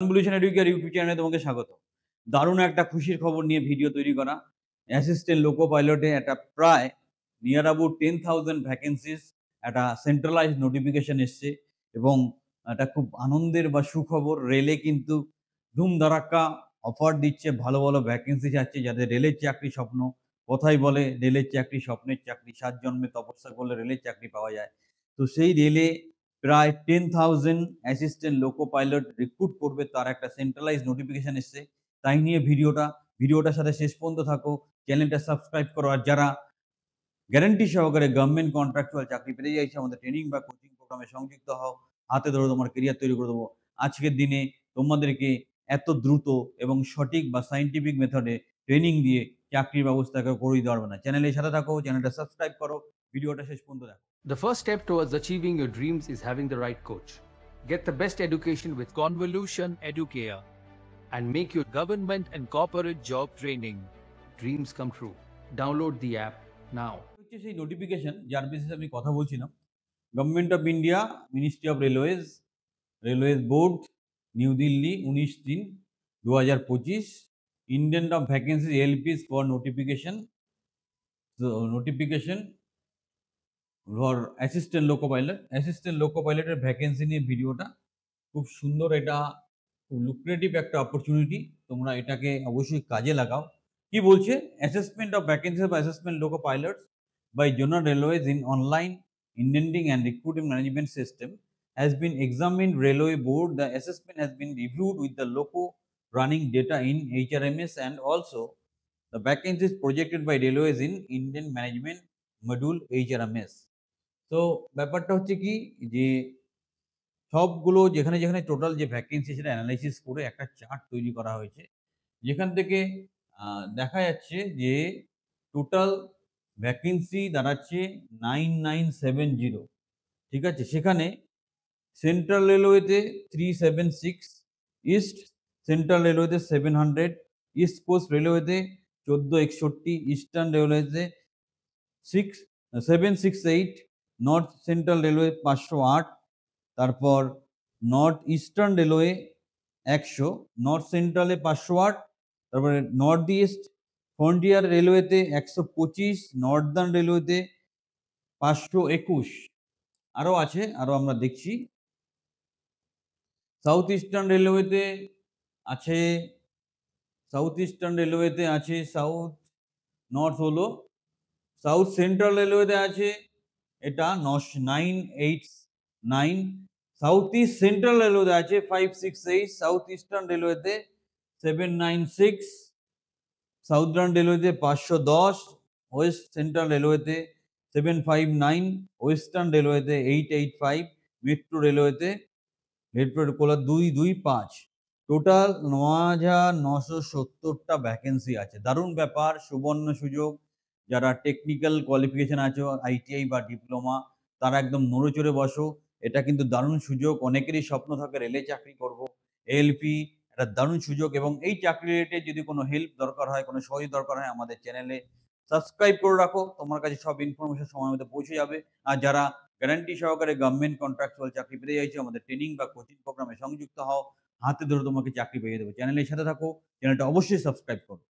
Convolution educare YouTube চ্যানেলে তোমাকে স্বাগত। দারুণ একটা খুশির খবর নিয়ে ভিডিও তৈরি করা। অ্যাসিস্ট্যান্ট লোকো পাইলটে একটা প্রায় নিয়ার অ্যাবাউট 10,000 ভ্যাকেন্সিস একটা সেন্ট্রালাইজড নোটিফিকেশন এসছে এবং এটা খুব আনন্দের বা সুখবর। রেলে কিন্তু ধুম ধাড়াক্কা অফার দিচ্ছে, ভালো, ভালো ভ্যাকেন্সি ছাড়ছে যাদের রেলের চাকরি স্বপ্ন। কথায় বলে রেলের চাকরি স্বপ্নের চাকরি, ৭ জন্মে তপস্যা করলে রেলের চাকরি পাওয়া যায়। তো সেই রেলে প্রায় 10,000 অ্যাসিস্ট্যান্ট লোকো পাইলট রিক্রুট করবে, তার একটা সেন্ট্রালাইজড নোটিফিকেশন এসছে। তাই নিয়ে ভিডিওটার সাথে শেষ পর্যন্ত থাকো। চ্যানেলটা সাবস্ক্রাইব করো। আর যারা গ্যারান্টি সহকারে গভর্নমেন্ট কন্ট্রাকচুয়াল চাকরি পেতে চাইছে, আমাদের ট্রেনিং বা কোচিং প্রোগ্রামে সংযুক্ত হও। হাতে ধরে তোমার কেরিয়ার তৈরি করে দেবো। আজকের দিনে তোমাদেরকে এত দ্রুত এবং সঠিক বা সায়েন্টিফিক মেথডে ট্রেনিং দিয়ে চাকরির ব্যবস্থা কেউ করে দিতে পারবে না। চ্যানেলের সাথে থাকো, চ্যানেলটা সাবস্ক্রাইব করো, ভিডিওটা শেষ পর্যন্ত দেখো। The first step towards achieving your dreams is having the right coach. Get the best education with Convolution Educare. and make your government and corporate job training dreams come true. Download the app now. হচ্ছে সেই notification যার বেসিসে আমি কথা বলছিলাম। Government of India, Ministry of Railways Board, New Delhi, 19/3/2025, indent of vacancy এলপিস for notification for assistant loco পাইলটের vacancy নিয়ে ভিডিওটা খুব সুন্দর। এটা খুব লুক্রেটিভ একটা অপরচুনিটি, তোমরা এটাকে অবশ্যই কাজে লাগাও। কি বলছে? Assessment of vacancy of assessment loco pilots by Zonal Railways in online indenting and recruiting management system has been examined railway board. The assessment has been reviewed with the loco running data in HRMS and also the vacancies projected by railways in Indian management module HRMS. তো ব্যাপারটা হচ্ছে কি যে সবগুলো যেখানে যেখানে total যে vacancy সেটা অ্যানালাইসিস করে একটা চার্ট তৈরি করা হয়েছে, যেখান থেকে দেখা যাচ্ছে যে টোটাল ভ্যাকেন্সি দাঁড়াচ্ছে 9970। ঠিক আছে, সেখানে সেন্ট্রাল রেলওয়েতে 376, ইস্ট সেন্ট্রাল রেলওয়েতে 700, ইস্ট কোস্ট রেলওয়েতে 1461, ইস্টার্ন রেলওয়েতে 768, নর্থ সেন্ট্রাল রেলওয়ে 508, তারপর নর্থ ইস্টার্ন রেলওয়ে 100, নর্থ সেন্ট্রালে 508, তারপরে নর্থ ইস্ট ফ্রন্টিয়ার রেলওয়েতে 125, নর্দার্ন রেলওয়েতে 521, আরও আছে, আরও আমরা দেখছি। সাউথ ইস্টার্ন রেলওয়েতে আছে, সাউথ নর্থ হলো, সাউথ সেন্ট্রাল রেলওয়েতে আছে এটা 989, সাউথ ইস্ট সেন্ট্রাল রেলওয়েতে আছে 568, সাউথ ইস্টার্ন রেলওয়েতে 796, সাউদার্ন রেলওয়েতে 510, ওয়েস্ট সেন্ট্রাল রেলওয়েতে 759, ওয়েস্টার্ন রেলওয়েতে 885, মেট্রো রেলওয়েতে কোলা 225। টোটাল ৯,৯৭০টা ভ্যাকেন্সি আছে। দারুণ ব্যাপার, সুবর্ণ সুযোগ। যারা টেকনিক্যাল কোয়ালিফিকেশন আছে, আইটিআই বা ডিপ্লোমা, তারা একদম নড়ে চড়ে বসো। এটা কিন্তু দারুণ সুযোগ। অনেকেরই স্বপ্ন থাকে রেলে চাকরি করব, এএলপি একটা দারুণ সুযোগ। এবং এই চাকরি রিলেটেড যদি কোনো হেল্প দরকার হয়, কোনো সহযোগিতা দরকার হয়, আমাদের চ্যানেলে সাবস্ক্রাইব করে রাখো, তোমার কাছে সব ইনফরমেশন সময় মতো পৌঁছে যাবে। আর যারা গ্যারান্টি সহকারে গভর্নমেন্ট কন্ট্রাকচুয়াল চাকরি পেতে চাইছে, আমাদের ট্রেনিং বা কোচিং প্রোগ্রামে সংযুক্ত হও। হাতে ধরে তোমাকে চাকরি পেয়ে দেবো। চ্যানেলের সাথে থাকো, চ্যানেলটা অবশ্যই সাবস্ক্রাইব করো।